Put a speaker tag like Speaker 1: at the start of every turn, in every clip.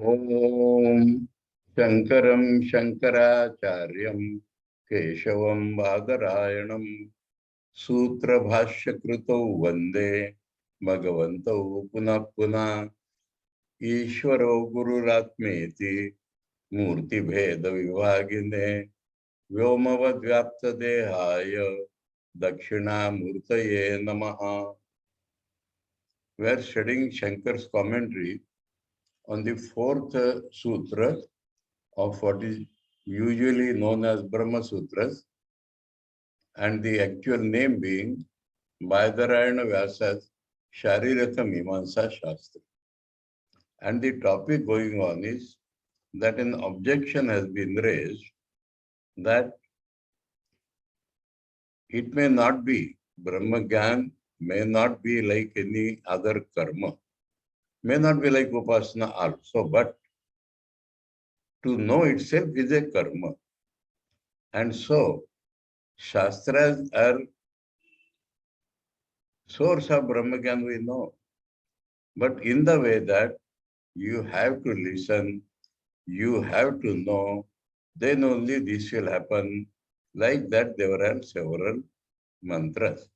Speaker 1: Om Shankaram Shankaracharyam Keshavam Badarayanam Sutra Bhashya Krutau Vande Bhagavantau Punah Punah Ishvaro Gururatmeti Murti Bheda Vivagine Vyomavad Vyapta Dehaya Dakshina Murtaye Namaha. We are studying Shankar's commentary on the fourth sutra of what is usually known as Brahma-Sutras, and the actual name being Badarayana Vyasa's Shariraka Mimamsa Shastra. And the topic going on is that an objection has been raised that it may not be, Brahma Gyan may not be like any other karma, may not be like Upasana also, but to know itself is a karma. And so, Shastras are source of Brahmagyan, we know. But in the way that you have to listen, you have to know, then only this will happen. Like that, there are several mantras.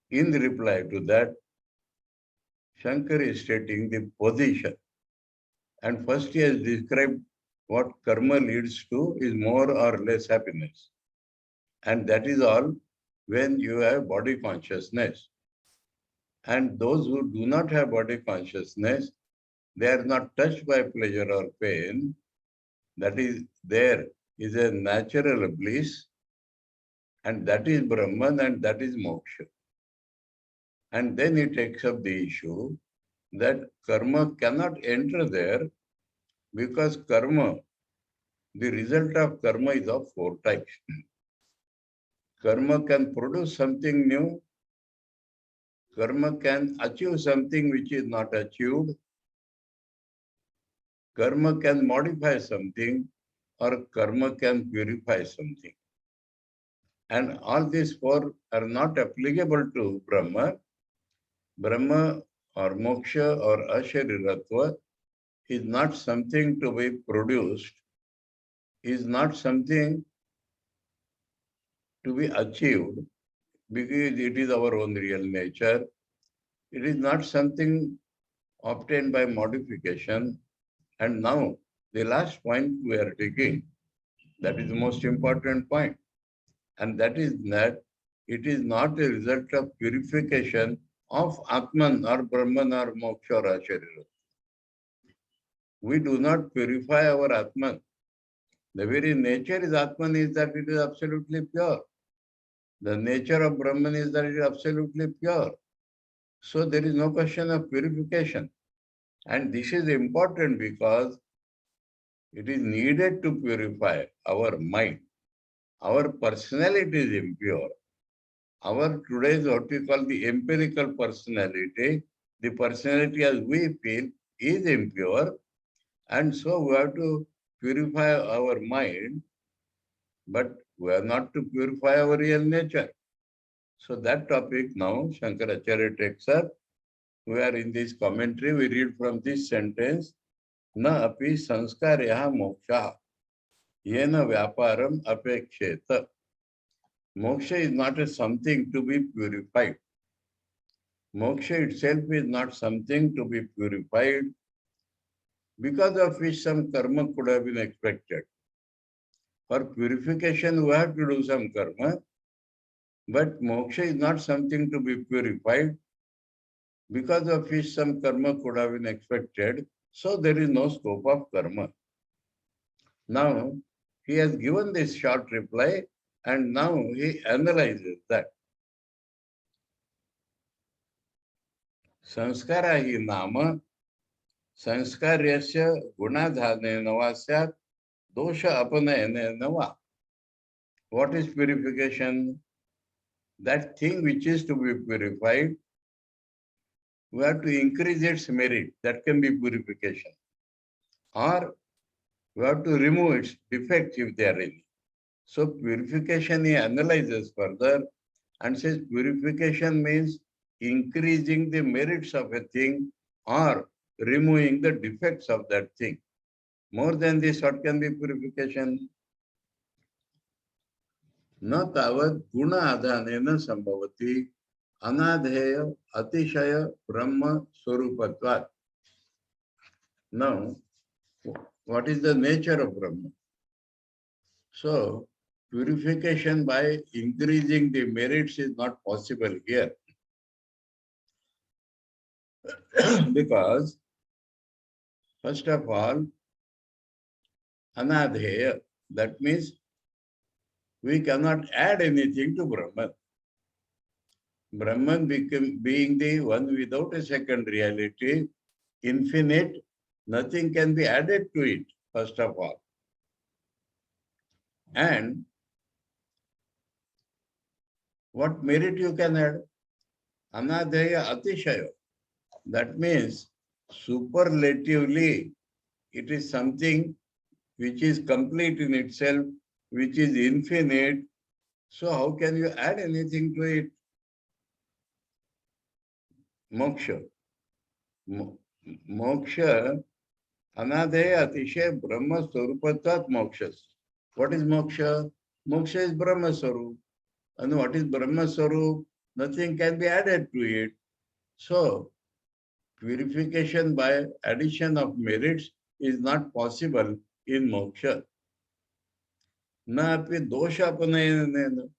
Speaker 1: In reply to that, Shankar is stating the position. And first he has described what karma leads to is more or less happiness. And that is all when you have body consciousness. And those who do not have body consciousness, they are not touched by pleasure or pain. That is, there is a natural bliss, and that is Brahman, and that is moksha. And then he takes up the issue that karma cannot enter there because karma, the result of karma is of four types. Karma can produce something new, karma can achieve something which is not achieved, karma can modify something, or karma can purify something. And all these four are not applicable to Brahma. Brahma or moksha or ashariratva is not something to be produced, is not something to be achieved because it is our own real nature. It is not something obtained by modification. And now the last point we are taking, that is the most important point. And that is that it is not a result of purification of Atman or Brahman or Moksha or Asharira. We do not purify our Atman. The very nature is Atman is that it is absolutely pure. The nature of Brahman is that it is absolutely pure. So there is no question of purification. And this is important because it is needed to purify our mind. Our personality is impure. Our today's what we call the empirical personality, the personality as we feel is impure, and so we have to purify our mind, but we are not to purify our real nature. So that topic now Shankaracharya takes up. We are in this commentary, we read from this sentence, na api sanskaryaha moksha, yena vyaparam apeksheta. Moksha is not a something to be purified. Moksha itself is not something to be purified, because of which some karma could have been expected. For purification, we have to do some karma, but moksha is not something to be purified, because of which some karma could have been expected. So there is no scope of karma. Now, he has given this short reply, and now he analyzes that. Sanskara hi nama संस्कार्यस्य गुणाधानेन वा स्यात् दोष अपनयनेन वा. What is purification? That thing which is to be purified, we have to increase its merit. That can be purification. Or we have to remove its defects if they are any. So purification he analyzes further and says purification means increasing the merits of a thing or removing the defects of that thing. More than this, what can be purification? न तावत् गुण आधानेन संभवति अनाधेय अतिशय ब्रह्म स्वरूपत्वात्. Now, what is the nature of Brahma? So, purification by increasing the merits is not possible here. Because, first of all, anadheya, that means we cannot add anything to Brahman. Brahman being the one without a second reality, infinite, nothing can be added to it, first of all. And what merit you can add? Anadheya atishaya. That means superlatively, it is something which is complete in itself, which is infinite. So how can you add anything to it? Moksha. Moksha, anadheya atishay brahma swarupatat mokshas. What is moksha? Moksha is Brahma Swarup. And what is Brahma Swarup? Nothing can be added to it. So, purification by addition of merits is not possible in moksha. Na api dosha apanayana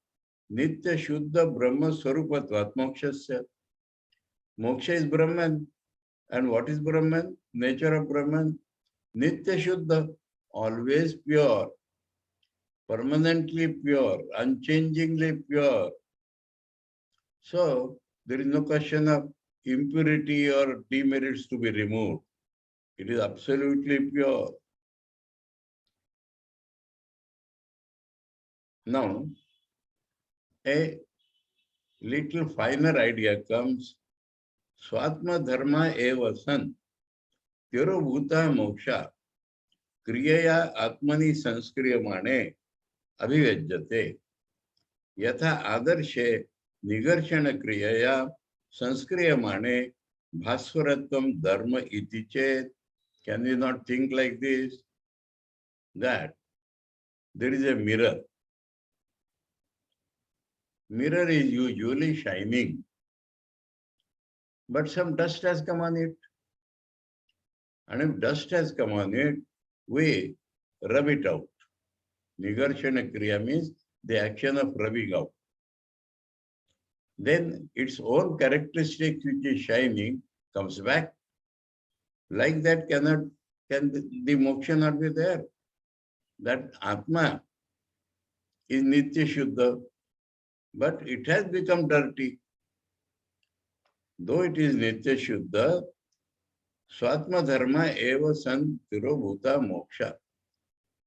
Speaker 1: nitya shuddha Brahma Swarupatvat mokshasya. Moksha is Brahman. And what is Brahman? Nature of Brahman? Nitya shuddha, always pure. Permanently pure, unchangingly pure. So, there is no question of impurity or demerits to be removed. It is absolutely pure. Now, a little finer idea comes. Swatma dharma eva san, tirobhuta moksha, kriyaya atmani sanskriyamane, abhivajyate. यथा आदर्शे निगर्षण क्रियया संस्क्रियमाणे भास्वरत्वम धर्म इति चेत. Can you not think like this? That there is a mirror. Mirror is usually shining, but some dust has come on it. And if dust has come on it, we rub it out. Nigarshana kriya means the action of rubbing out. Then its own characteristic, which is shining, comes back. Like that, can the moksha not be there? That Atma is Nitya Shuddha, but it has become dirty. Though it is Nitya Shuddha, Swatma Dharma eva san tirobhuta moksha.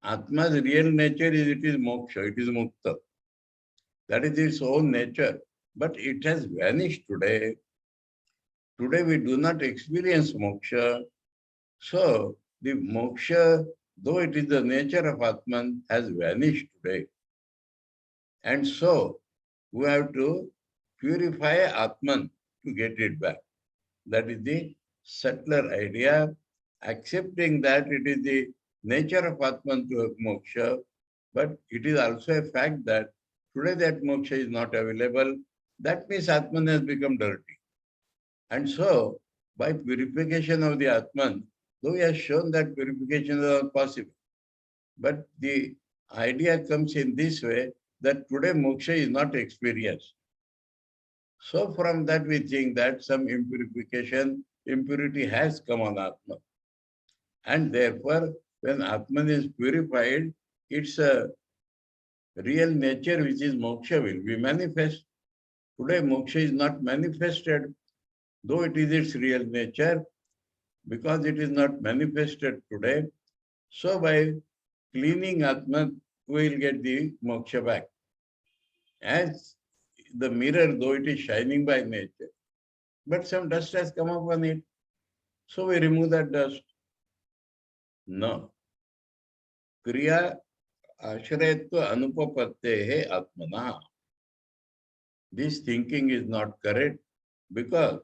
Speaker 1: Atma's real nature is it is moksha, it is mukta. That is its own nature. But it has vanished today. Today we do not experience moksha. So the moksha, though it is the nature of Atman, has vanished today. And so we have to purify Atman to get it back. That is the subtler idea, accepting that it is the nature of Atman to have moksha, but it is also a fact that today that moksha is not available. That means Atman has become dirty. And so, by purification of the Atman, though he has shown that purification is not possible, but the idea comes in this way that today moksha is not experienced. So from that we think that some impurity has come on Atman. And therefore, when Atman is purified, its real nature, which is moksha, will be manifest. Today moksha is not manifested, though it is its real nature, because it is not manifested today. So by cleaning Atman, we will get the moksha back. As the mirror, though it is shining by nature, but some dust has come upon it. So we remove that dust. No. Kriya ashrayatva anupapattehe atmana. This thinking is not correct because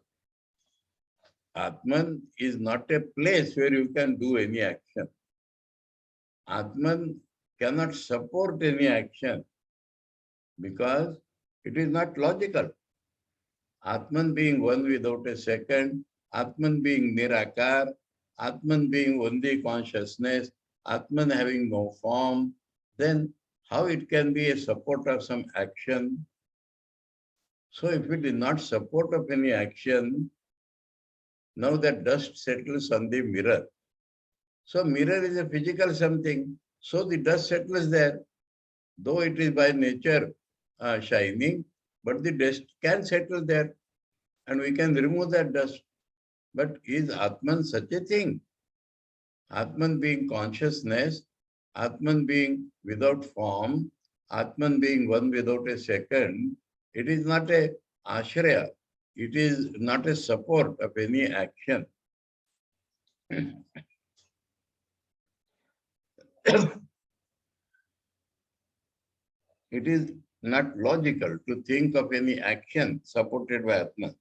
Speaker 1: Atman is not a place where you can do any action. Atman cannot support any action because it is not logical. Atman being one without a second, Atman being Nirakar, Atman being only consciousness, Atman having no form, then how it can be a support of some action? So if it is not support of any action, now that dust settles on the mirror. So mirror is a physical something, so the dust settles there. Though it is by nature shining, but the dust can settle there and we can remove that dust. But is Atman such a thing? Atman being consciousness, Atman being without form, Atman being one without a second, it is not a ashraya. It is not a support of any action. It is not logical to think of any action supported by Atman.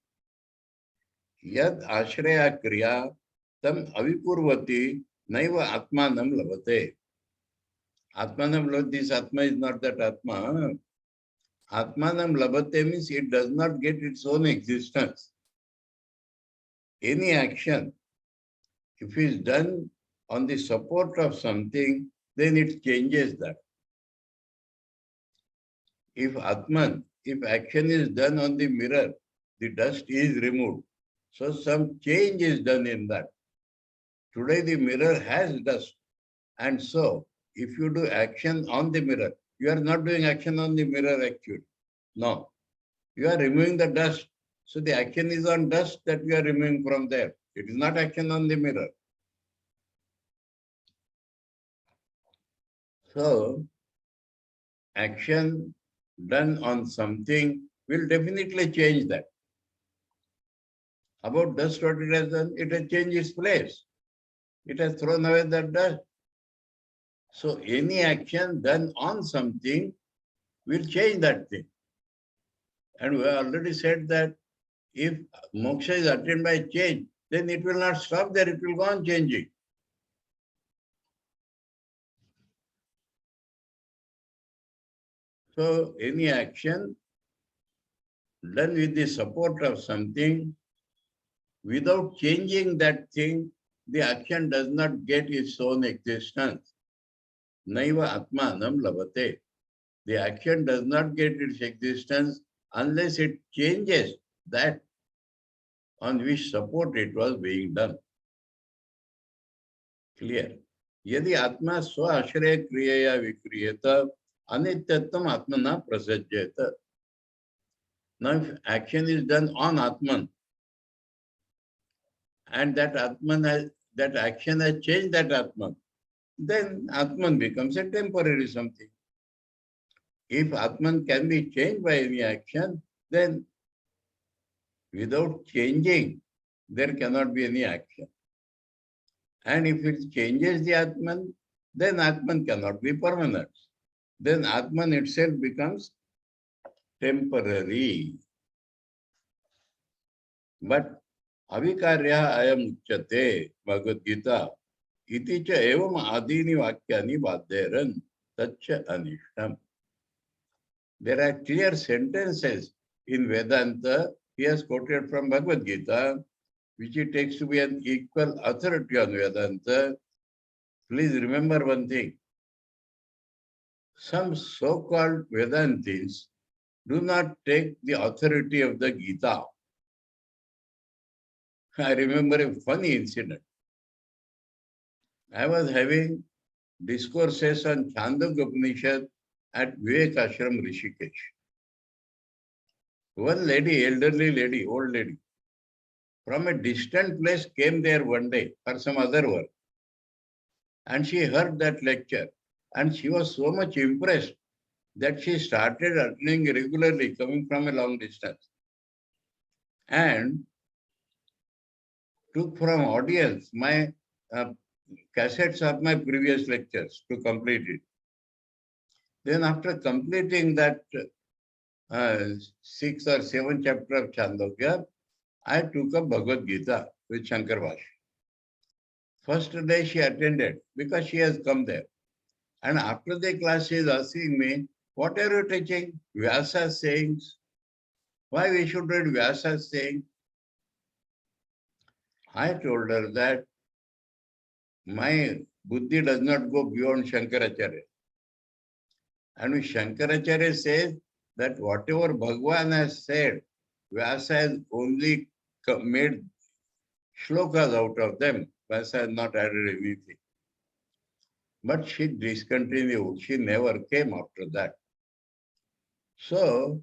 Speaker 1: Yad ashraya kriya tam avipurvati naiva atmanam labate. Atmanam labate, this Atma is not that Atma. Atmanam labate means it does not get its own existence. Any action, if it is done on the support of something, then it changes that. If Atman, if action is done on the mirror, the dust is removed. So some change is done in that. Today the mirror has dust. And so if you do action on the mirror, you are not doing action on the mirror actually. No. You are removing the dust. So the action is on dust that we are removing from there. It is not action on the mirror. So action done on something will definitely change that. About dust, what it has done, it has changed its place. It has thrown away that dust. So any action done on something will change that thing. And we have already said that if moksha is attained by change, then it will not stop there, it will go on changing. So any action done with the support of something, without changing that thing, the action does not get its own existence. Naiva atmanam labate. The action does not get its existence unless it changes that on which support it was being done. Clear? Yadi atma swa ashraya kriyaya vikriyata anityattam atmana prasajyata. Now if action is done on Atman, and that Atman has, that action has changed that Atman, then Atman becomes a temporary something. If Atman can be changed by any action, then without changing, there cannot be any action. And if it changes the Atman, then Atman cannot be permanent. Then Atman itself becomes temporary. But avikarya ayam uchyate Bhagavad Gita iti cha evam adini vakyani badheran tacha anishtam. There are clear sentences in Vedanta. He has quoted from Bhagavad Gita, which he takes to be an equal authority on Vedanta. Please remember one thing. Some so-called Vedantis do not take the authority of the Gita. I remember a funny incident. I was having discourses on Chandogya Upanishad at Vivekananda Rishikesh. One lady, elderly lady, old lady, from a distant place came there one day for some other work. And she heard that lecture. And she was so much impressed that she started attending regularly, coming from a long distance. And took from audience my cassettes of my previous lectures to complete it. Then after completing that 6 or 7 chapter of Chandogya, I took up Bhagavad Gita with Shankara Bhashya. First day she attended because she has come there. And after the class, she is asking me, what are you teaching? Vyasa's sayings. Why we should read Vyasa's sayings? I told her that my buddhi does not go beyond Shankaracharya. And Shankaracharya says that whatever Bhagavan has said, Vyasa has only made shlokas out of them. Vyasa has not added anything. But she discontinued. She never came after that. So,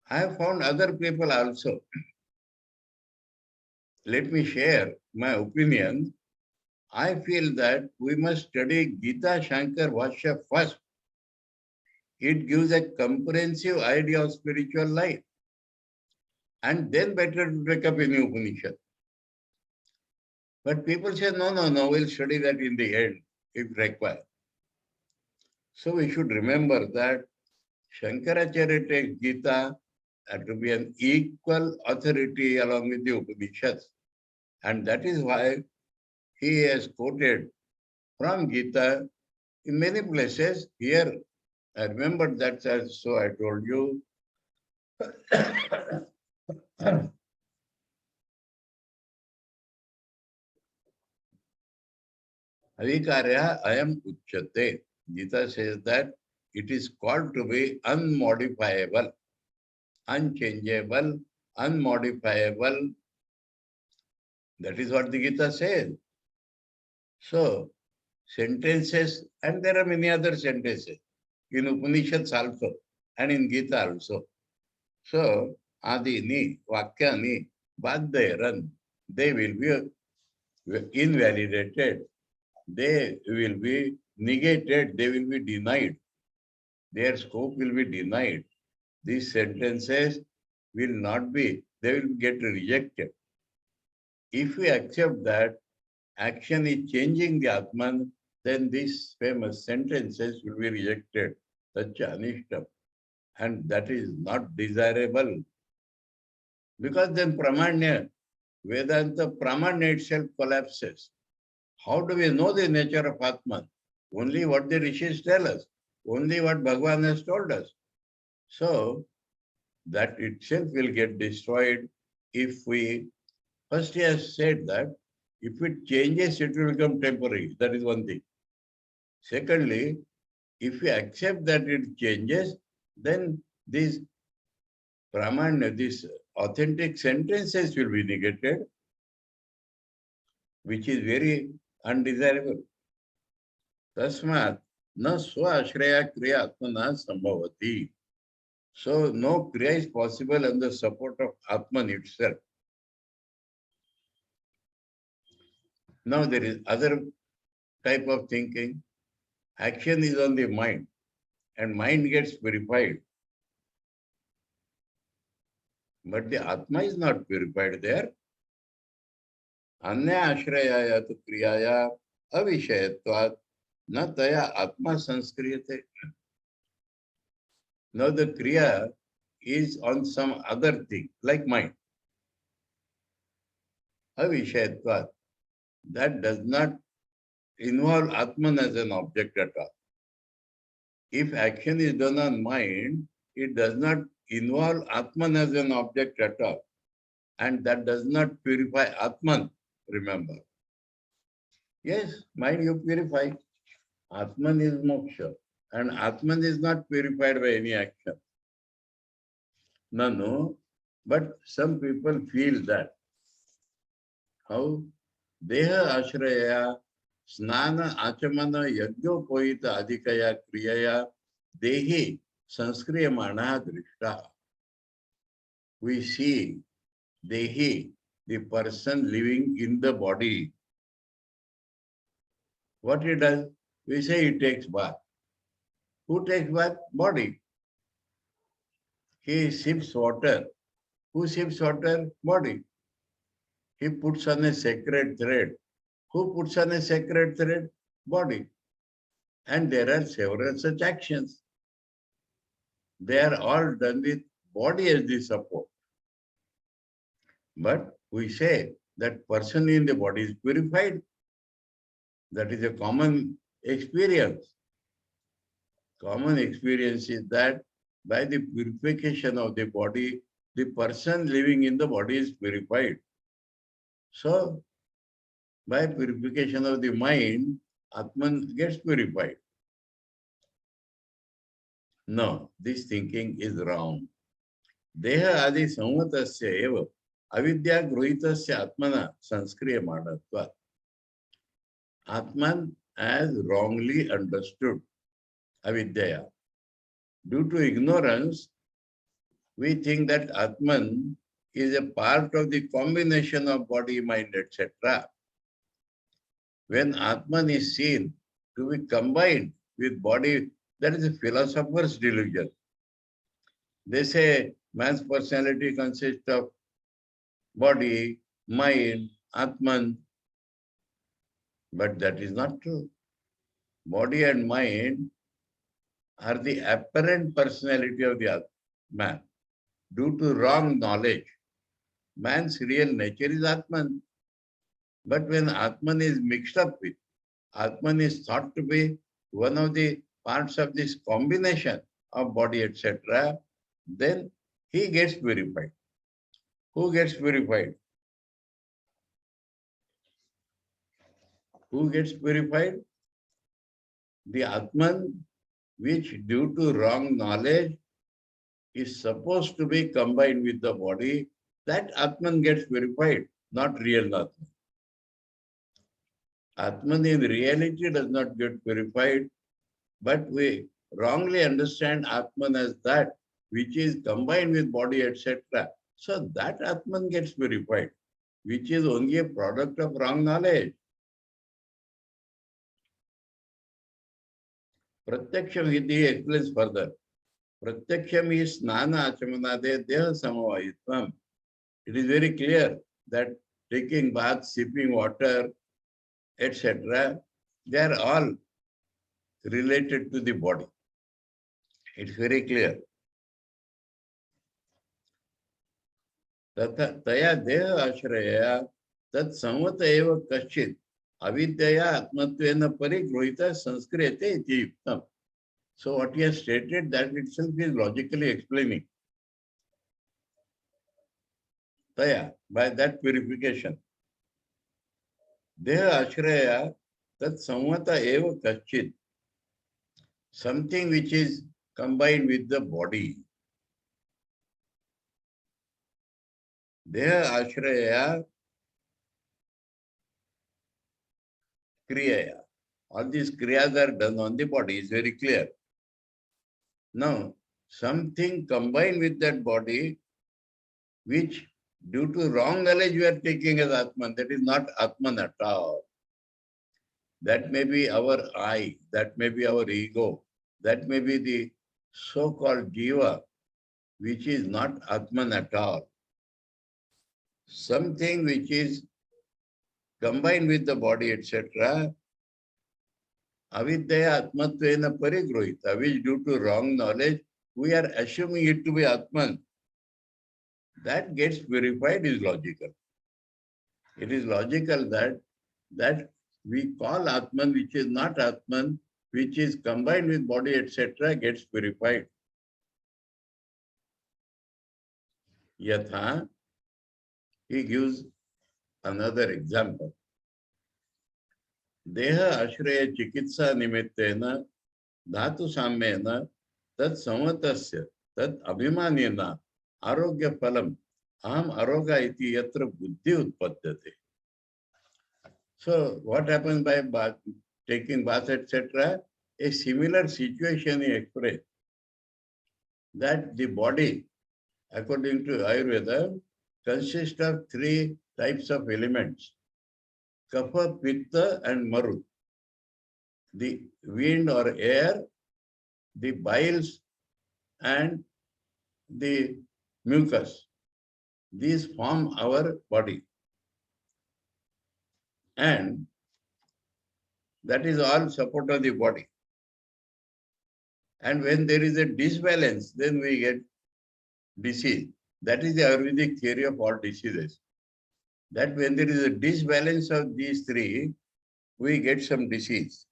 Speaker 1: I have found other people also. Let me share my opinion. I feel that we must study Gita Shankara Bhashya first. It gives a comprehensive idea of spiritual life. And then better to take up any Upanishad. But people say, no, we'll study that in the end, if required. So we should remember that Shankaracharya takes Gita to be an equal authority along with the Upanishads. And that is why he has quoted from Gita in many places. Here, I remember that, so I told you. Avikarya ayam uchyate. Gita says that it is called to be unmodifiable, unchangeable, unmodifiable. That is what the Gita says. So, sentences, and there are many other sentences in Upanishads also, and in Gita also. So, Adini, Vakyani, Badhairan, they will be invalidated. They will be negated, they will be denied. Their scope will be denied. These sentences will not be, they will get rejected. If we accept that action is changing the Atman, then these famous sentences will be rejected. Tacha anishtam. And that is not desirable. Because then Pramanya, Vedanta Pramanya itself collapses. How do we know the nature of Atman? Only what the rishis tell us. Only what Bhagavan has told us. So, that itself will get destroyed if we, first he has said that if it changes, it will become temporary. That is one thing. Secondly, if we accept that it changes, then these Pramanya, these authentic sentences will be negated, which is very undesirable. Tasmat na swa-ashraya kriya atmana sambhavati. So no kriya is possible on the support of Atman itself. Now there is other type of thinking. Action is on the mind, and mind gets purified. But the Atma is not purified there. Anya ashrayaya tu kriyaya avishayatvat na taya atma sanskriyate. Now the kriya is on some other thing, like mind. Avishayatvat. That does not involve Atman as an object at all. If action is done on mind, it does not involve Atman as an object at all. And that does not purify Atman, remember. Yes, mind you purify. Atman is moksha. And Atman is not purified by any action. No. But some people feel that. How? Deha ashraya snana achamana yajnopohita adhikaya kriyaya dehi sanskriyamana drishta. We see dehi, the person living in the body. What he does? We say he takes bath. Who takes bath? Body. He sips water. Who sips water? Body. He puts on a sacred thread. Who puts on a sacred thread? Body. And there are several such actions. They are all done with body as the support. But we say that person in the body is purified. That is a common experience. Common experience is that by the purification of the body, the person living in the body is purified. So, by purification of the mind, Atman gets purified. No, this thinking is wrong. Deha adi samvatasya eva avidya gruhitasya atmana sanskriyamanatva. Atman as wrongly understood, avidya. Due to ignorance, we think that Atman is a part of the combination of body, mind, etc. When Atman is seen to be combined with body, that is a philosopher's delusion. They say man's personality consists of body, mind, Atman, but that is not true. Body and mind are the apparent personality of the man. Due to wrong knowledge, man's real nature is Atman. But when Atman is mixed up with, Atman is thought to be one of the parts of this combination of body, etc., then he gets purified. Who gets purified? Who gets purified? The Atman, which due to wrong knowledge is supposed to be combined with the body, that Atman gets purified, not real Atman. Atman in reality does not get purified, but we wrongly understand Atman as that which is combined with body, etc. So that Atman gets purified, which is only a product of wrong knowledge. Pratyaksham Hiti explains further. Pratyaksham is snana achamanade deha samavayitvam. It is very clear that taking bath, sipping water, etc., they are all related to the body. It's very clear. Taya deha ashraya tat samvata eva kashchit avidyaya atmatvena parigruhita sanskriyate iti yuktam. So what he has stated, that itself is logically explaining. Taya, by that purification. Deha ashraya tat samvata eva kashchit. Something which is combined with the body. Deha ashraya kriyaya. All these kriyas are done on the body, is very clear. Now, something combined with that body, which due to wrong knowledge we are taking as Atman, that is not Atman at all. That may be our I, that may be our ego, that may be the so-called Jiva, which is not Atman at all. Something which is combined with the body, etc., avidyaya atmatvena parigruhita, which due to wrong knowledge, we are assuming it to be Atman. That gets purified is logical. It is logical that we call Atman, which is not Atman, which is combined with body, etc., gets purified. Yatha, he gives another example. Deha ashraya chikitsa nimittena dhatu sammena tat samvatasya tat abhimanena arogya phalam aham aroga iti yatra buddhi utpadyate. So what happens by bath, taking bath, etc.? A similar situation is expressed. That the body, according to Ayurveda, consists of three types of elements: kapha, pitta, and maru. The wind or air, the biles, and the mucus. These form our body. And that is all support of the body. And when there is a disbalance, then we get disease. That is the Ayurvedic theory of all diseases. that when there is a disbalance of these three, we get some disease.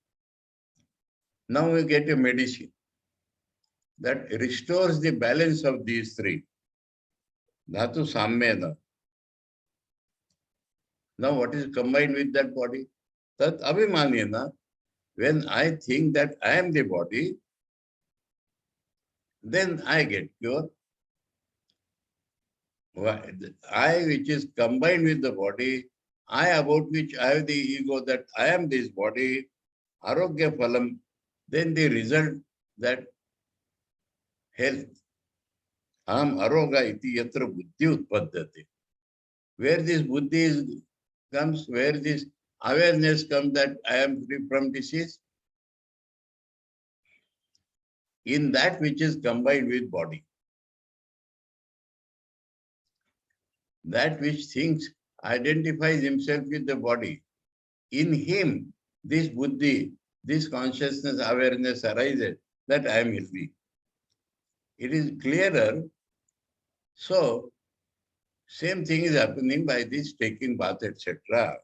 Speaker 1: Now we get a medicine that restores the balance of these three. Dhatu Samyena. Now what is combined with that body? Tat Abhimanena. When I think that I am the body, then I get pure. I which is combined with the body, I about which I have the ego that I am this body, arogya phalam, then the result that health. Aham aroga iti yatra buddhi utpaddati. Where this buddhi comes, where this awareness comes that I am free from disease, in that which is combined with body. That which thinks, identifies himself with the body. In him, this buddhi, this consciousness, awareness arises that I am healthy. It is clearer. So, same thing is happening by this taking bath, etc.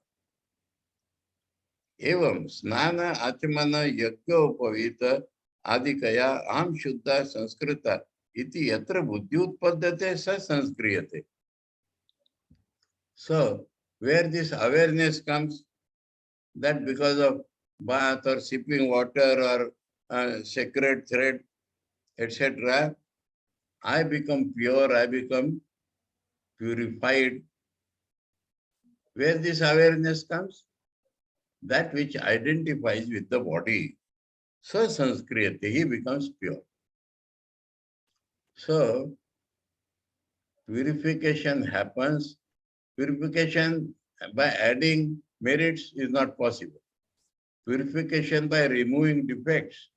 Speaker 1: Evam snana achmana yajna upavita adikaya aham shuddha sanskrita iti yatra buddhi utpaddate sa sanskriyate. So, where this awareness comes, that because of bath or sipping water or sacred thread, etc., I become pure, I become purified. Where this awareness comes, that which identifies with the body, so sanskriyate, he becomes pure. So, purification happens. Purification by adding merits is not possible. Purification by removing defects.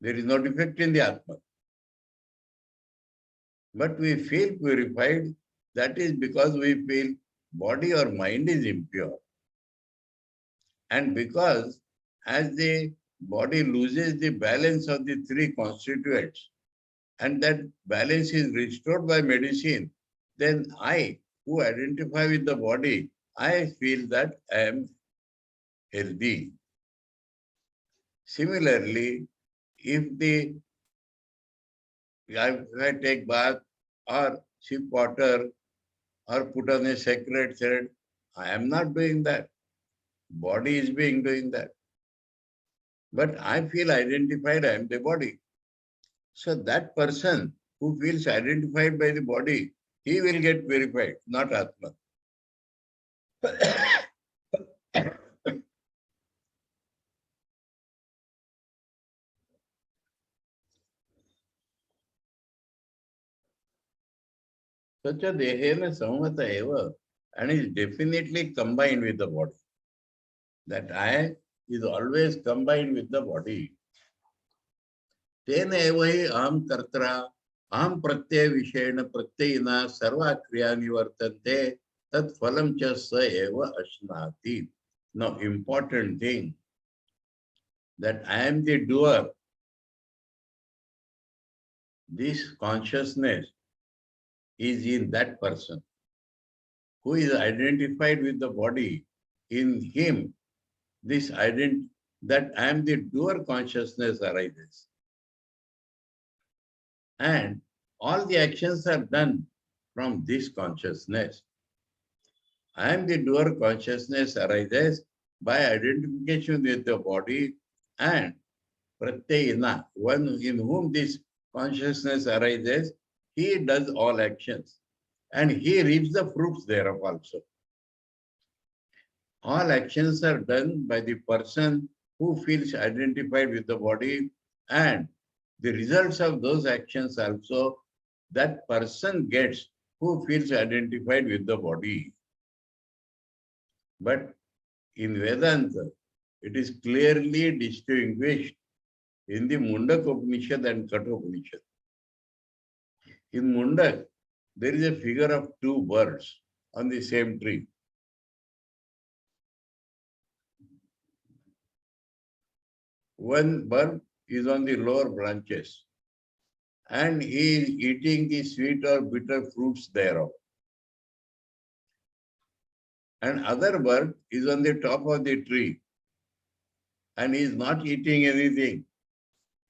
Speaker 1: There is no defect in the Atma. But we feel purified, that is because we feel body or mind is impure. And because as the body loses the balance of the three constituents, and that balance is restored by medicine, then I, who identify with the body, I feel that I am healthy. Similarly, if I take bath or sip water or put on a sacred thread, I am not doing that. Body is being doing that. But I feel identified, I am the body. So that person who feels identified by the body, he will get purified, not Atma. Such a dehena samvata eva, and is definitely combined with the body. That I is always combined with the body. Tena eva hi aham kartra, aham pratyaya vishayana pratyayina sarva kriya nivartante tat phalam cha sa eva ashnati. Now, important thing, that I am the doer. This consciousness is in that person who is identified with the body. In him, this that I am the doer consciousness arises. And all the actions are done from this consciousness. I am the doer consciousness arises by identification with the body, and pratyayana, one in whom this consciousness arises, he does all actions and he reaps the fruits thereof also. All actions are done by the person who feels identified with the body, and the results of those actions also that person gets who feels identified with the body. But in Vedanta, it is clearly distinguished in the Mundak Upanishad and Katha Upanishad. In Mundak, there is a figure of two birds on the same tree. One bird is on the lower branches and he is eating the sweet or bitter fruits thereof. and other bird is on the top of the tree and he is not eating anything.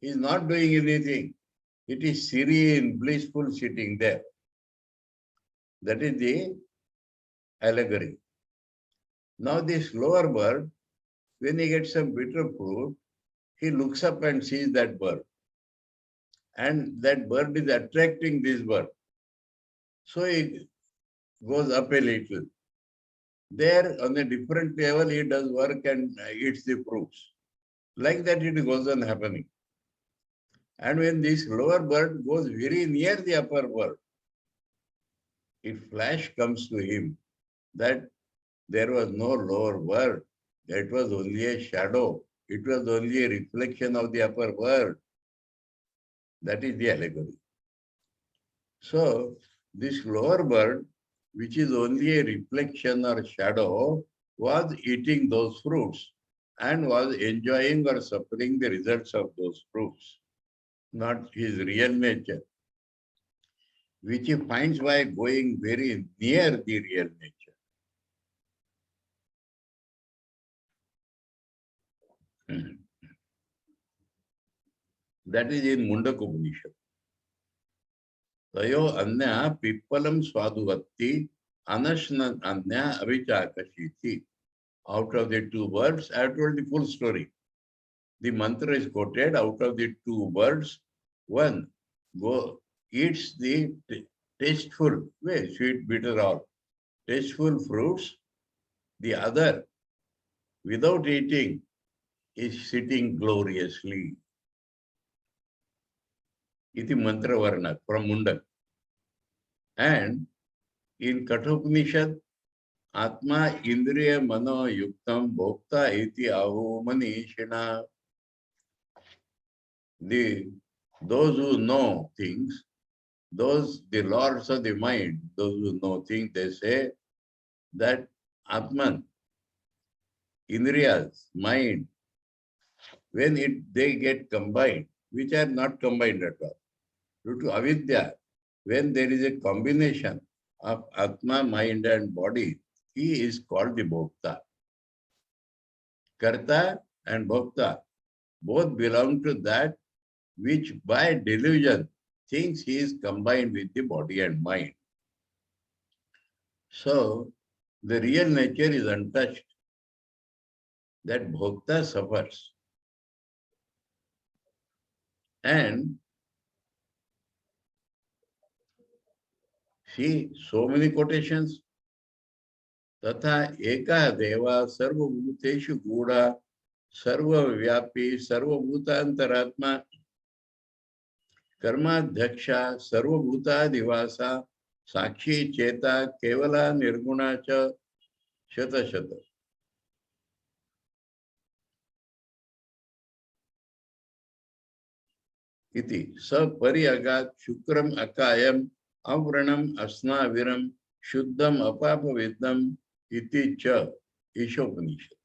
Speaker 1: He is not doing anything. It is serene, blissful sitting there. That is the allegory. Now this lower bird, when he gets some bitter fruit, he looks up and sees that bird. And that bird is attracting this bird. So he goes up a little. There, on a different level, he does work and eats the fruits. Like that, it goes on happening. And when this lower bird goes very near the upper bird, it flash comes to him that there was no lower bird. That was only a shadow. It was only a reflection of the upper bird. That is the allegory. So, this lower bird, which is only a reflection or shadow, was eating those fruits and was enjoying or suffering the results of those fruits, not his real nature, which he finds by going very near the real nature. That is in Mundaka Upanishad. Tayo anya pippalam swaduvatti anashna anya avichakashiti. Out of the two words, I have told the full story. The mantra is quoted. Out of the two words, one eats the tasteful, sweet, bitter, or tasteful fruits. The other, without eating, is sitting gloriously. Iti mantra varna from Mundak. And in Kathopanishad, Atma Indriya Mano Yuktam Bhokta Iti Ahu Manishina. Those who know things, the lords of the mind, those who know things, they say that Atman, Indriyas, mind, when they get combined, which are not combined at all, due to avidya, when there is a combination of Atma, mind and body, he is called the Bhokta. Karta and Bhokta both belong to that which by delusion thinks he is combined with the body and mind. So, the real nature is untouched. That Bhokta suffers. And see, so many quotations. Tatha eka deva sarvabhuteshu gudha sarvavyapi sarvabhutantaratma karmadhyaksha sarvabhutadivasa sakshi cheta kevala nirguna cha shata shata. Iti sapariagat shukram akayam avranam asnaviram shuddham apapavidam iti cha Ishopanishad.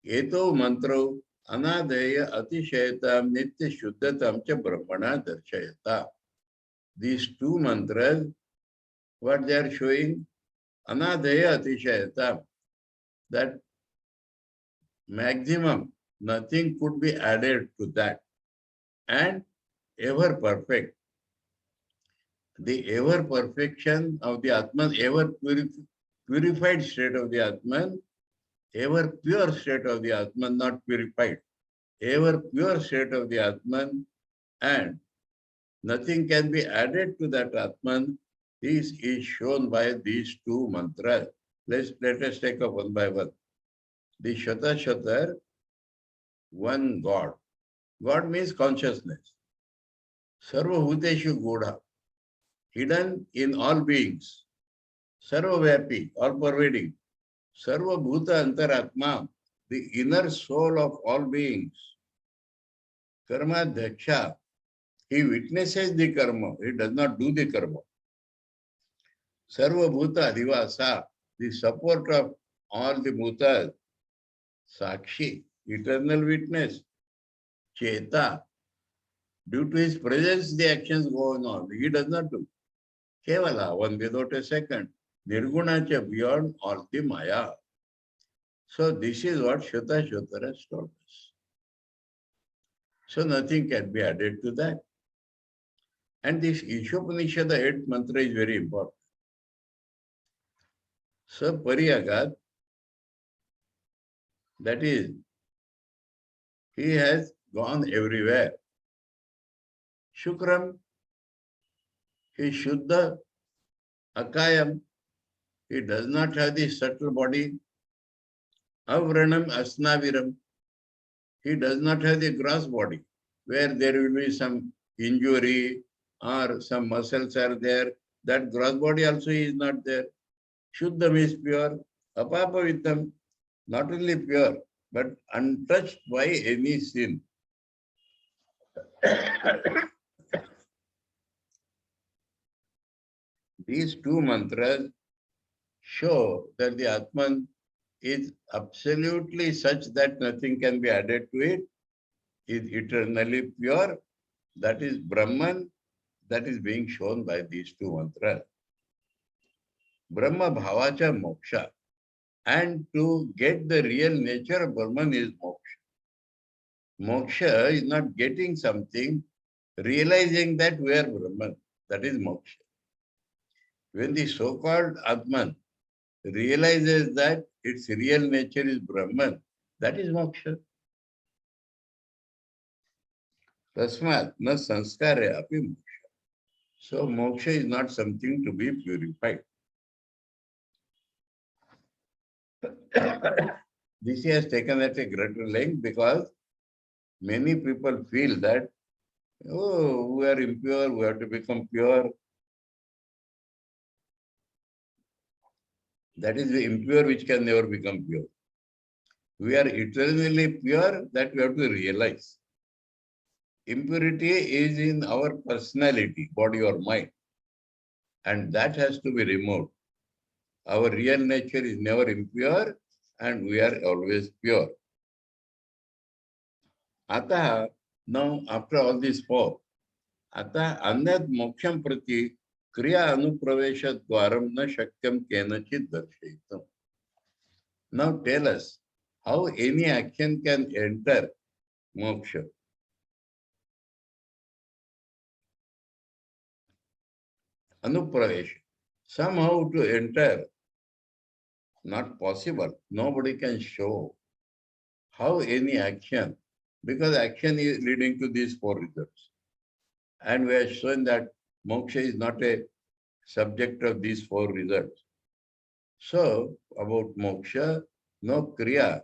Speaker 1: Eto mantro anadeya atishayatam nitya shuddhatam cha brahmana darshayata. These two mantras, what they are showing, anadeya atishayatam, that maximum, nothing could be added to that, and ever perfect. The ever perfection of the Atman, ever purified state of the Atman, ever pure state of the Atman, not purified, ever pure state of the Atman, and nothing can be added to that Atman. This is shown by these two mantras. Let us take up one by one. The Shata Shatar, one God. God means consciousness. Sarva Bhuteshu Godha, hidden in all beings. Sarva Vyapi, all pervading. Sarva Bhuta Antaratma, the inner soul of all beings. Karma Dhaksha, he witnesses the karma, he does not do the karma. Sarva Bhuta Adivasa, the support of all the bhutas. Sakshi, eternal witness. Cheta, due to his presence, the actions go on. He does not do. Kevala, one without a second. Nirgunacha beyond all the Maya. So this is what Chatussutri has told us. So nothing can be added to that. And this Ishopanishad, the 8th mantra, is very important. So Pariyagat, that is, he has gone everywhere. Shukram, he is Shuddha, Akayam, he does not have the subtle body. Avranam, Asnaviram, he does not have the gross body, where there will be some injury or some muscles are there. That gross body also is not there. Shuddham is pure. Apapavitam, not only pure, but untouched by any sin. These two mantras show that the Atman is absolutely such that nothing can be added to it, is eternally pure. That is Brahman, that is being shown by these two mantras. Brahma Bhavacha Moksha. And to get the real nature of Brahman is moksha. Moksha is not getting something, realizing that we are Brahman. That is moksha. When the so-called Atman realizes that its real nature is Brahman, that is moksha. Tasmat na sanskare api moksha. So moksha is not something to be purified. This he has taken at a greater length because many people feel that, oh, we are impure, we have to become pure. That is the impure which can never become pure. We are eternally pure, that we have to realize. Impurity is in our personality, body or mind. And that has to be removed. Our real nature is never impure and we are always pure. Ataha, now after all this four, Ataha anyat moksham prati kriya anupravesha dwaram na shakyam kenachit darshayitam. Now tell us how any action can enter moksha. Anupravesha. Somehow to enter, not possible. Nobody can show how any action, because action is leading to these four results. And we have shown that moksha is not a subject of these four results. So, about moksha, no kriya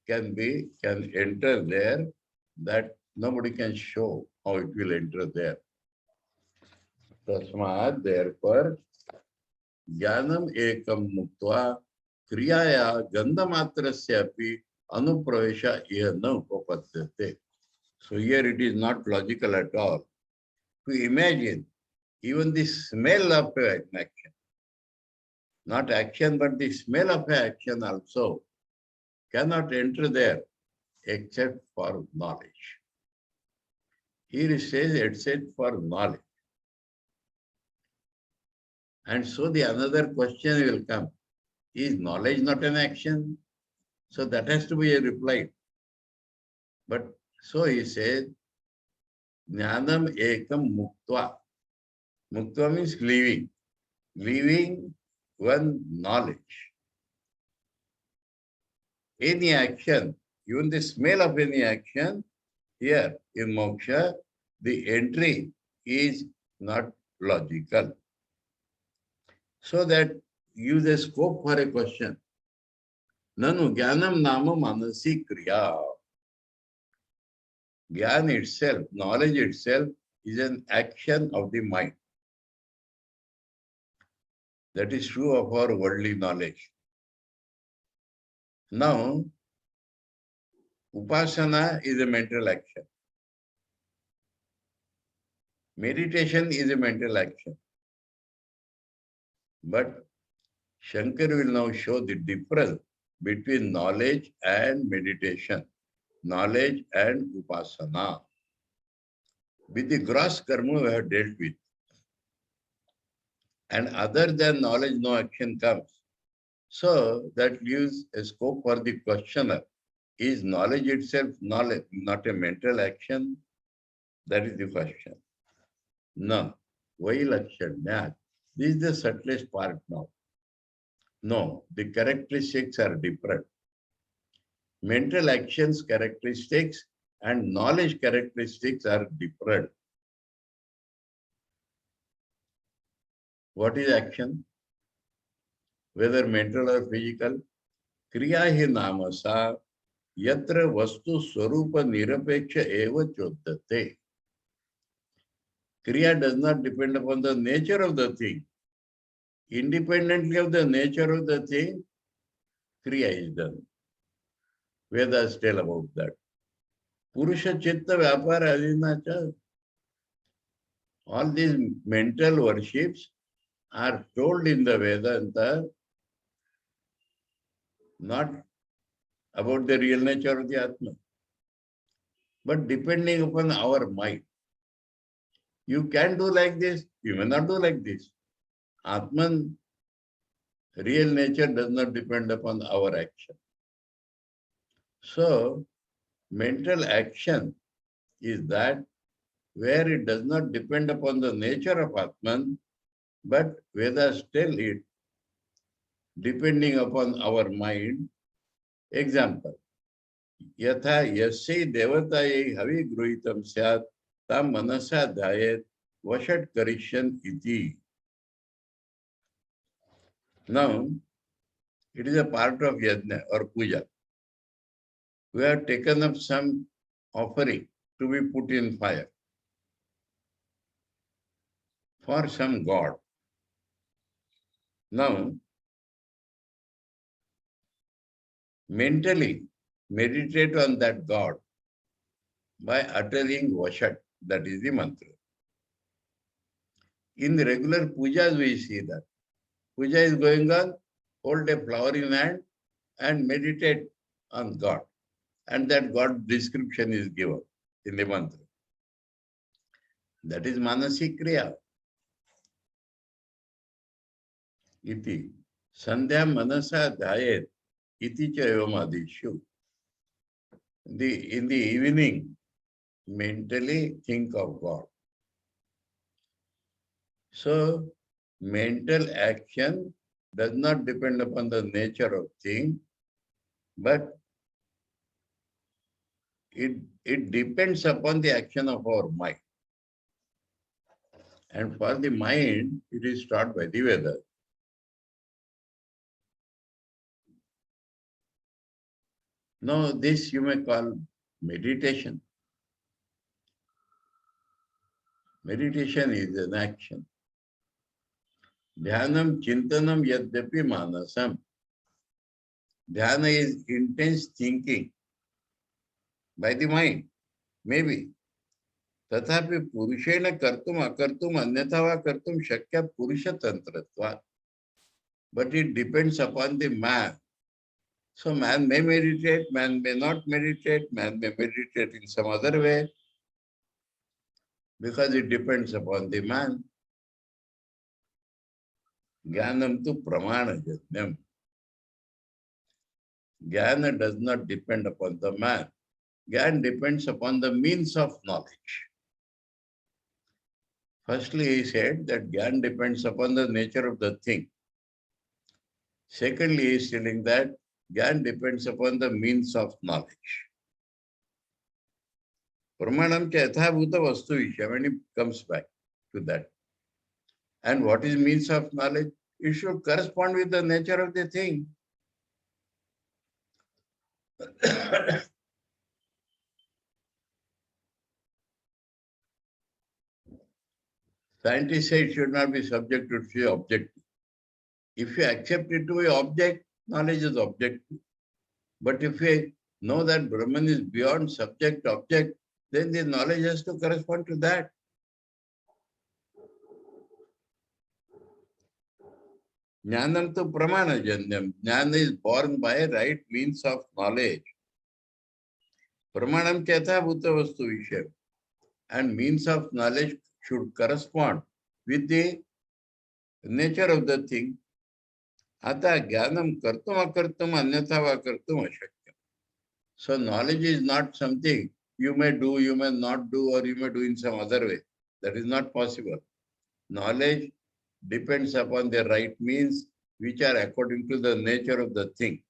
Speaker 1: can enter there, that nobody can show how it will enter there. Tasmat, therefore, jnanam ekam muktva kriyaya gandhamatrasyapi anupravesha iha na upapadyate. So here it is not logical at all. To imagine even the smell of an action, not action, but the smell of an action also cannot enter there except for knowledge. Here it says except for knowledge. And so the another question will come, is knowledge not an action? So that has to be replied. But so he says, Jnanam ekam muktva. Muktva means leaving. Leaving one knowledge. Any action, even the smell of any action, here in moksha, the entry is not logical. So that gives a scope for a question. Nanu jnanam nama manasi kriya. Jnana itself, knowledge itself, is an action of the mind. That is true of our worldly knowledge. Now, upasana is a mental action. Meditation is a mental action. But Shankar will now show the difference between knowledge and meditation, knowledge and upasana. With the gross karma we have dealt with. and other than knowledge, no action comes. So that leaves a scope for the questioner. Is knowledge itself knowledge, not a mental action? That is the question. No. Vailakshanya. This is the subtlest part now. No, the characteristics are different. Mental actions characteristics and knowledge characteristics are different. What is action? Whether mental or physical? Kriya hi namasa yatra vastu swarupa nirapeksha eva choddate. Kriya does not depend upon the nature of the thing. Independently of the nature of the thing, Kriya is done. Vedas tell about that. Purusha Chitta Vyapara Adinacha. All these mental worships are told in the Vedanta not about the real nature of the Atma, but depending upon our mind. You can do like this, you may not do like this. Atman, real nature does not depend upon our action. So, mental action is that where it does not depend upon the nature of Atman, but Vedas tell it depending upon our mind. Example, yatha yasya devataye havi gruhitam syat tam manasa dhayet vashat karishan iti. Now, it is a part of yajna or puja. We have taken up some offering to be put in fire for some god. Now, mentally meditate on that god by uttering vashat, that is the mantra. In the regular pujas, we see that. Puja is going on, hold a flower in hand and meditate on God. And that God description is given in the mantra. That is manasik kriya. Iti. Sandhya manasa dhayet. Iti cha evamadishu. In the evening, mentally think of God. So, mental action does not depend upon the nature of thing, but it depends upon the action of our mind. And for the mind, it is taught by the Vedas. Now, this you may call meditation. Meditation is an action. Dhyanam chintanam yadyapi manasam. Dhyana is intense thinking by the mind, maybe. Tathapi purushena kartum akartum anyatha va kartum shakya purusha tantratvat. But it depends upon the man. So man may meditate, man may not meditate, man may meditate in some other way, because it depends upon the man. Jnanam tu pramana jnanam. Jnana does not depend upon the man. Jnana depends upon the means of knowledge. Firstly, he said that Jnana depends upon the nature of the thing. Secondly, he is telling that Jnana depends upon the means of knowledge. Pramanam cha yathabhuta vastu vishya, when he comes back to that. And what is means of knowledge? It should correspond with the nature of the thing. Scientists say it should not be subject to be objective. If you accept it to be object, knowledge is objective. But if you know that Brahman is beyond subject, object, then the knowledge has to correspond to that. Jnanam tu pramana janyam. Jnana is born by right means of knowledge. Pramanam chetha bhuta vastu vishya. And means of knowledge should correspond with the nature of the thing. Ata jnanam kartum akartum anyatha va kartum ashakyam. So knowledge is not something you may do, you may not do, or you may do in some other way. That is not possible. Knowledge depends upon the right means which are according to the nature of the thing.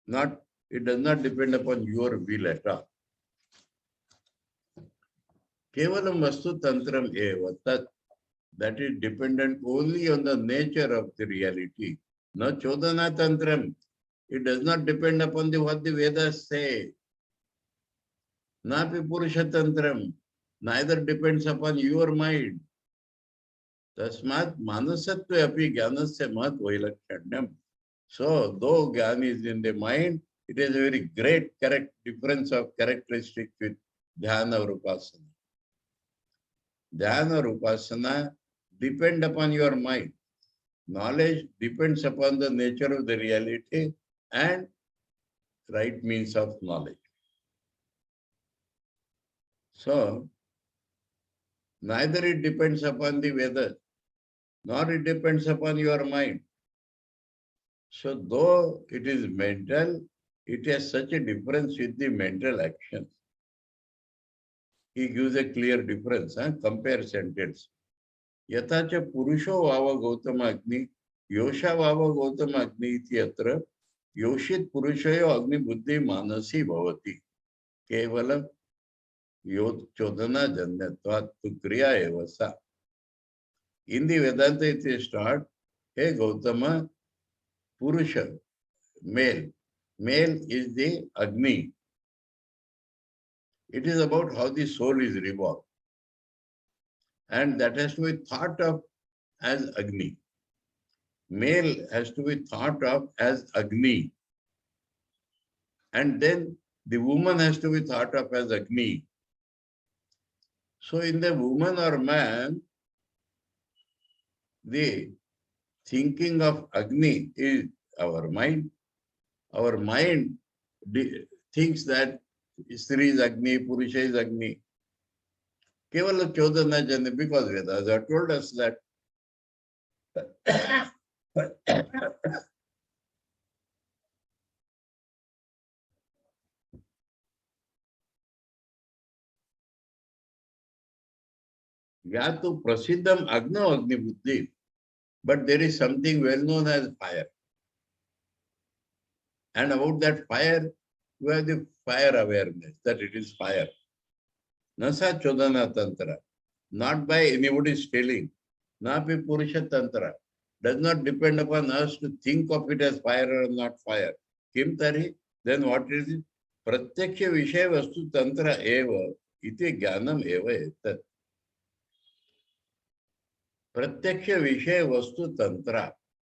Speaker 1: It does not depend upon your will at all. Kevalam vastu tantram eva, that is dependent only on the nature of the reality. No chodana tantram. It does not depend upon what the Vedas say. Napi purusha tantram. Neither depends upon your mind. Tasmat manasatva api jnanasya mat vailakshanyam. So, though jnana is in the mind, it is a very great difference of characteristics with dhyana or upasana. Dhyana or upasana depend upon your mind. Knowledge depends upon the nature of the reality and right means of knowledge. So, neither it depends upon the Vedas, nor it depends upon your mind. So, though it is mental, it has such a difference with the mental actions. He gives a clear difference, compare sentence. Yatacha purusho vava gautama agni, yosha vava gautama agni iti atra, yoshit purushayo agni buddhi manasi bhavati. Kevalam yod chodana janyatvat tu kriya evasa. In the Vedanta it is taught, hey Gautama, Purusha, male. Male is the Agni. It is about how the soul is revolved. And that has to be thought of as Agni. Male has to be thought of as Agni. And then the woman has to be thought of as Agni. So in the woman or man, the thinking of Agni is our mind. Our mind thinks that Sri is Agni, Purusha is Agni. Kevala Chodana Jana, because Vedas have told us that Yatu Prasiddham Agno Agni Buddhi, but there is something well known as fire. And about that fire, we have the fire awareness, that it is fire. Nasa Chodana Tantra, not by anybody's telling. Napi Purusha Tantra, does not depend upon us to think of it as fire or not fire. Kim Tari, then what is it? Pratyaksha Vishaya Vastu Tantra eva, iti jnanam eva etat. Pratyaksha Vishaya Vastu Tantra,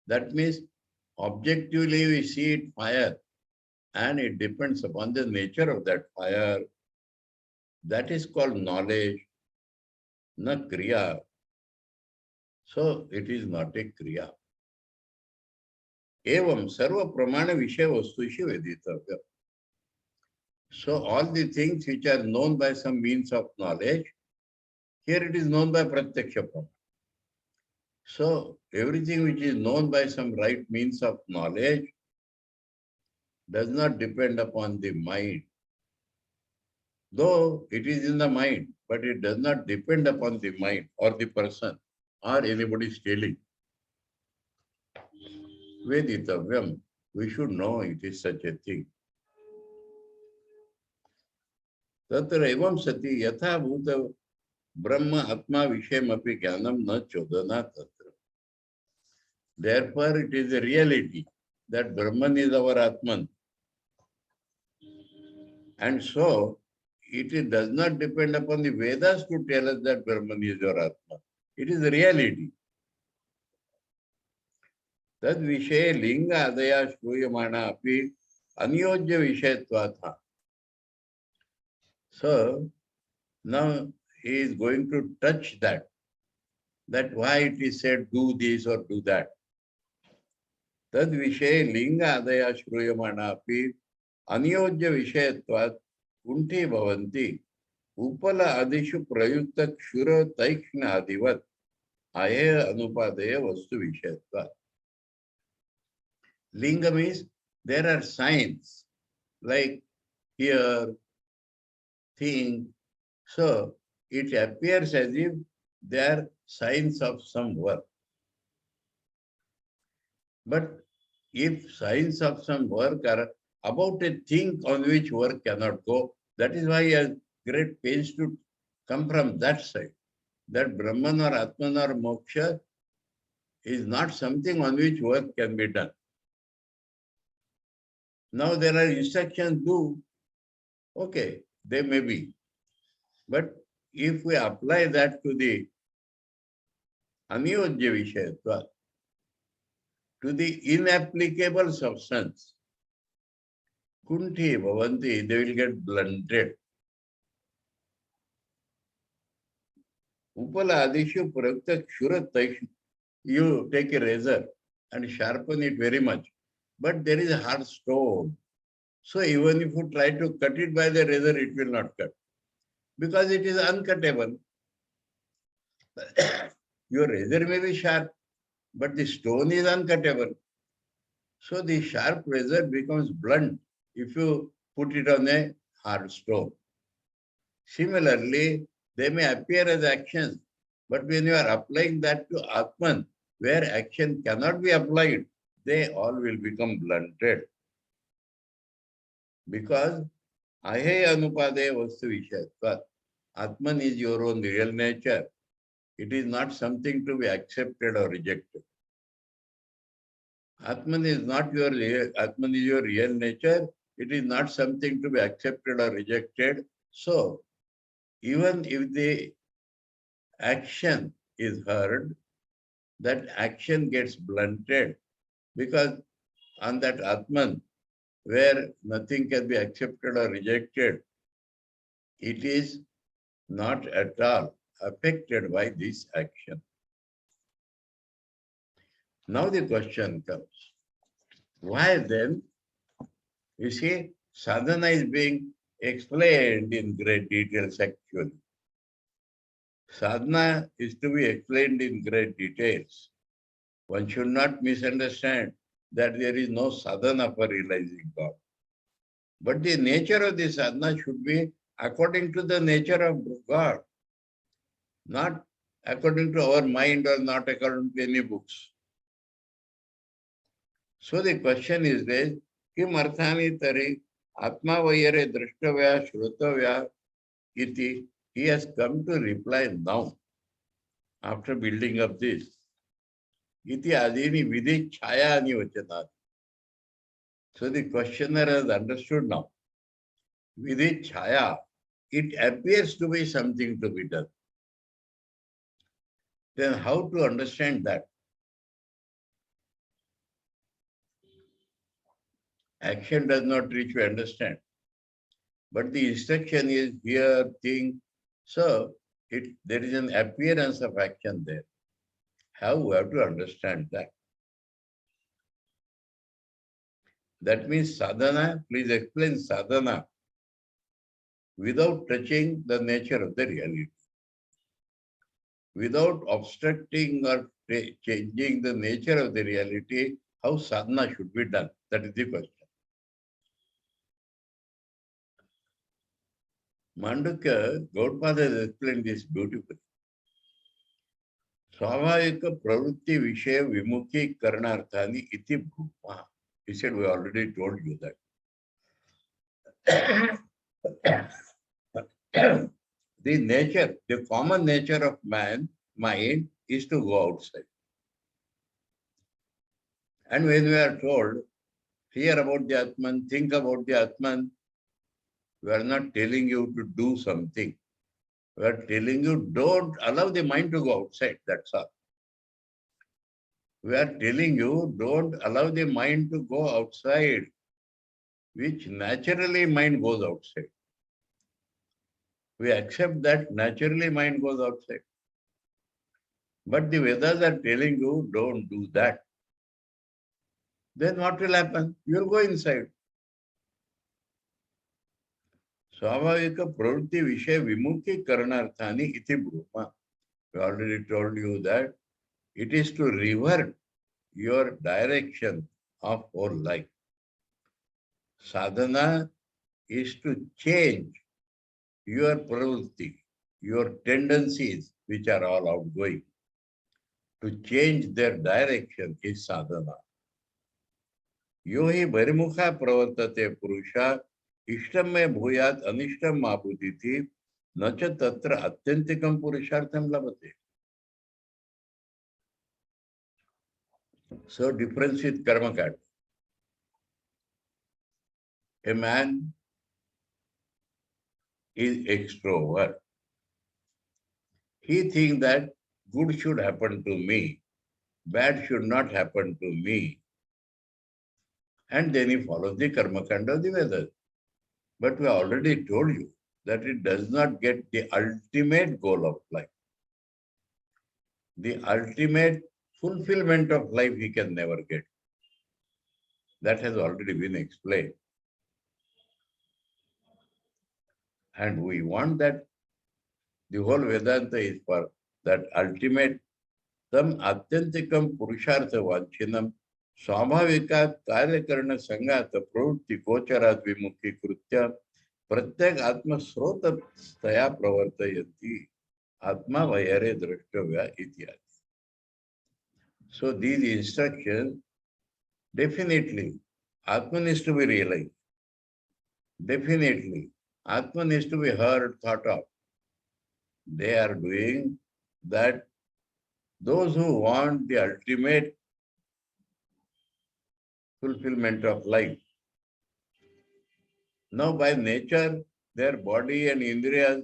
Speaker 1: that means objectively we see it fire, and it depends upon the nature of that fire. That is called knowledge, na kriya. So it is not a kriya. Evam sarva pramana vishaya vastushi veditavya. So all the things which are known by some means of knowledge, here it is known by pratyaksha pramana. So everything which is known by some right means of knowledge does not depend upon the mind. Though it is in the mind, but it does not depend upon the mind or the person or anybody's telling. Veditavyam, we should know it is such a thing. Tatra evam sati yatha bhuta brahma atma vishayam api jnanam na chodana tatra. Therefore, it is a reality that Brahman is our Atman. And so, it does not depend upon the Vedas to tell us that Brahman is your Atma. It is a reality. Tad Vishaya Linga Adaya Shruyamana Api Anyojya Vishayatvatha. So, now he is going to touch that why it is said do this or do that. Tad Vishaya Linga Adaya Shruyamana Api Anyojya Vishayatvat Kunti Bhavanti Upala Adishu Prayukta Kshura Taikshna Adivat Aya Anupadaya Vastu Vishayatva. Linga means there are signs like hear, think. So it appears as if they are signs of some work. But if signs of some work are about a thing on which work cannot go, that is why he has great pains to come from that side. That Brahman or Atman or Moksha is not something on which work can be done. Now there are instructions do, okay, they may be. But if we apply that to the Aniyojya Vishayatva, to the inapplicable substance, Kunti Bhavanti, they will get blunted. Upala Adishu Prakta Kshurat Taishu. You take a razor and sharpen it very much. But there is a hard stone. So even if you try to cut it by the razor, it will not cut. Because it is uncuttable. Your razor may be sharp, but the stone is uncuttable. So the sharp razor becomes blunt if you put it on a hard stone. Similarly, they may appear as actions, but when you are applying that to Atman, where action cannot be applied, they all will become blunted. Because Ahaya Anupadaya Vastu Vishayatva, Atman is your own real nature. It is not something to be accepted or rejected. Atman is not your Atman is your real nature. It is not something to be accepted or rejected. So, even if the action is heard, that action gets blunted because on that Atman, where nothing can be accepted or rejected, it is not at all affected by this action. Now the question comes, why then, you see, sadhana is being explained in great details actually. Sadhana is to be explained in great details. One should not misunderstand that there is no sadhana for realizing God. But the nature of the sadhana should be according to the nature of God, not according to our mind or not according to any books. So the question is raised, Kim arthani tari atma vayare drishtavya shrutavya iti. He has come to reply now, after building up this. Iti adini vidhi chaya ani vachanat. So the questioner has understood now. Vidhi chaya, it appears to be something to be done. Then how to understand that? Action does not reach you understand. But the instruction is here, think. So there is an appearance of action there. How we have to understand that? That means sadhana, please explain sadhana without touching the nature of the reality. Without obstructing or changing the nature of the reality, how sadhana should be done? That is the question. Mandukya, Gautpada has explained this beautifully. Swabhavika pravritti vishaya vimukhi karanarthani iti bhuma. He said, we already told you that. The nature, the common nature of man, mind, is to go outside. And when we are told, hear about the Atman, think about the Atman, we are not telling you to do something. We are telling you, don't allow the mind to go outside, that's all. We are telling you, don't allow the mind to go outside, which naturally mind goes outside. We accept that naturally mind goes outside. But the Vedas are telling you, don't do that. Then what will happen? You will go inside. Swabhavika pravritti vishaya vimukhi karanarthani iti brahma. We already told you that it is to revert your direction of whole life. Sadhana is to change your pravritti, your tendencies, which are all outgoing. To change their direction is sadhana. Yo hi barimukha pravartate purusha ishtam me bhuyat anishtam mabuditi nacha tatra atyantikam purushartham labate. So difference with karma kanda. A man is extrovert. He thinks that good should happen to me, bad should not happen to me. And then he follows the karma kanda of the Vedas. But we already told you that it does not get the ultimate goal of life. The ultimate fulfillment of life he can never get. That has already been explained. And we want that the whole Vedanta is for that ultimate tam atyantikam purushartha vanchinam स्वाभाविकात कार्यकरण संगात प्रवृत्ति गोचरात विमुखी कृत्य प्रत्येक आत्मस्रोत तया प्रवर्तयन्ति आत्मा वयरे द्रष्टव्या इत्यादि. So these instructions, definitely Atman is to be realized. Definitely Atman is to be heard, thought of. They are doing that. Those who want the ultimate fulfillment of life, now by nature their body and indriyas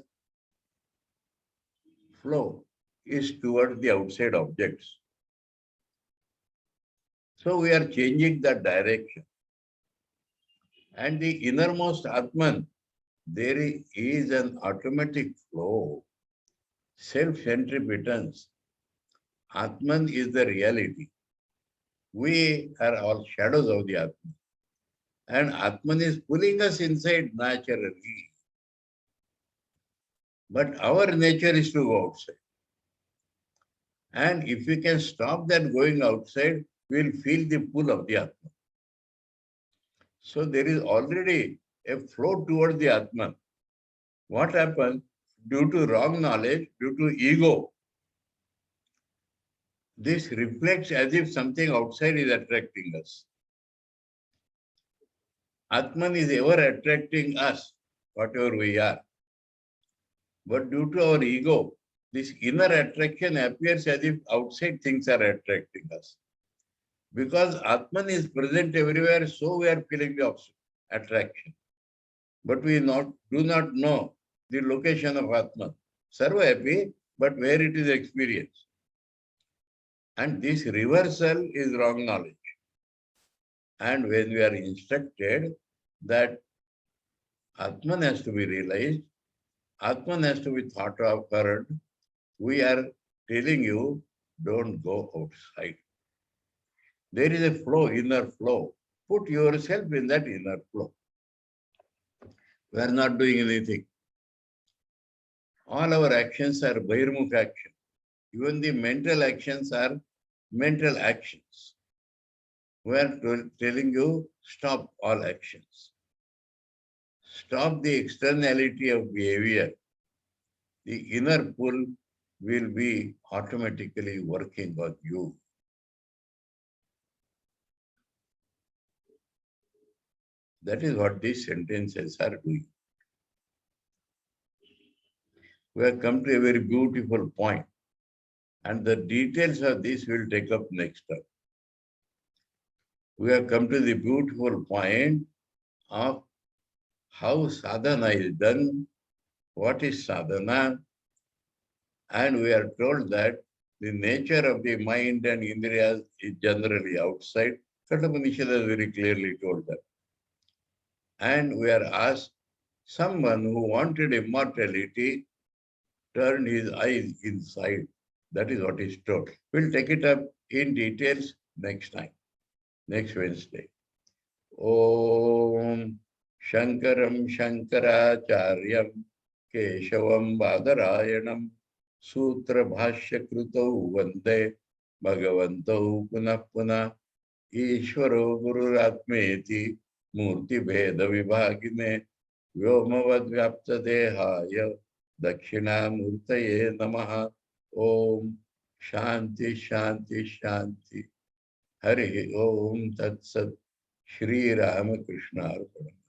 Speaker 1: flow is towards the outside objects. So we are changing that direction. And the innermost Atman, there is an automatic flow, self-centripetence. Atman is the reality. We are all shadows of the Atman. And Atman is pulling us inside naturally. But our nature is to go outside. And if we can stop that going outside, we'll feel the pull of the Atman. So there is already a flow towards the Atman. What happens? Due to wrong knowledge, due to ego, this reflects as if something outside is attracting us. Atman is ever attracting us, whatever we are. But due to our ego, this inner attraction appears as if outside things are attracting us. Because Atman is present everywhere, so we are feeling the attraction. But we do not know the location of Atman. Sarva happy, but where it is experienced. And this reversal is wrong knowledge. And when we are instructed that Atman has to be realized, Atman has to be thought of, heard, we are telling you, don't go outside. There is a flow, inner flow. Put yourself in that inner flow. We are not doing anything. All our actions are Bahirmukha action. Even the mental actions are mental actions. We are telling you, stop all actions. Stop the externality of behavior. The inner pull will be automatically working on you. That is what these sentences are doing. We have come to a very beautiful point, and the details of this will take up next time. We have come to the beautiful point of how sadhana is done, what is sadhana, and we are told that the nature of the mind and indriyas is generally outside. Kathapanishad has very clearly told that. And we are asked, someone who wanted immortality turned his eyes inside. That is what is told. We'll take it up in details next time, next Wednesday. Om Shankaram Shankaracharyam Keshavam Badarayanam सूत्र भाष्य कृतौ वंदे भगवन्तौ पुनः पुनः ईश्वरो गुरुरात्मेति मूर्ति भेद विभागिने व्योमवद्व्याप्त देहाय दक्षिणामूर्तये नमः। ओम शांति शांति शांति। हरि ओम तत्सत्। श्री रामकृष्णार्पणम्।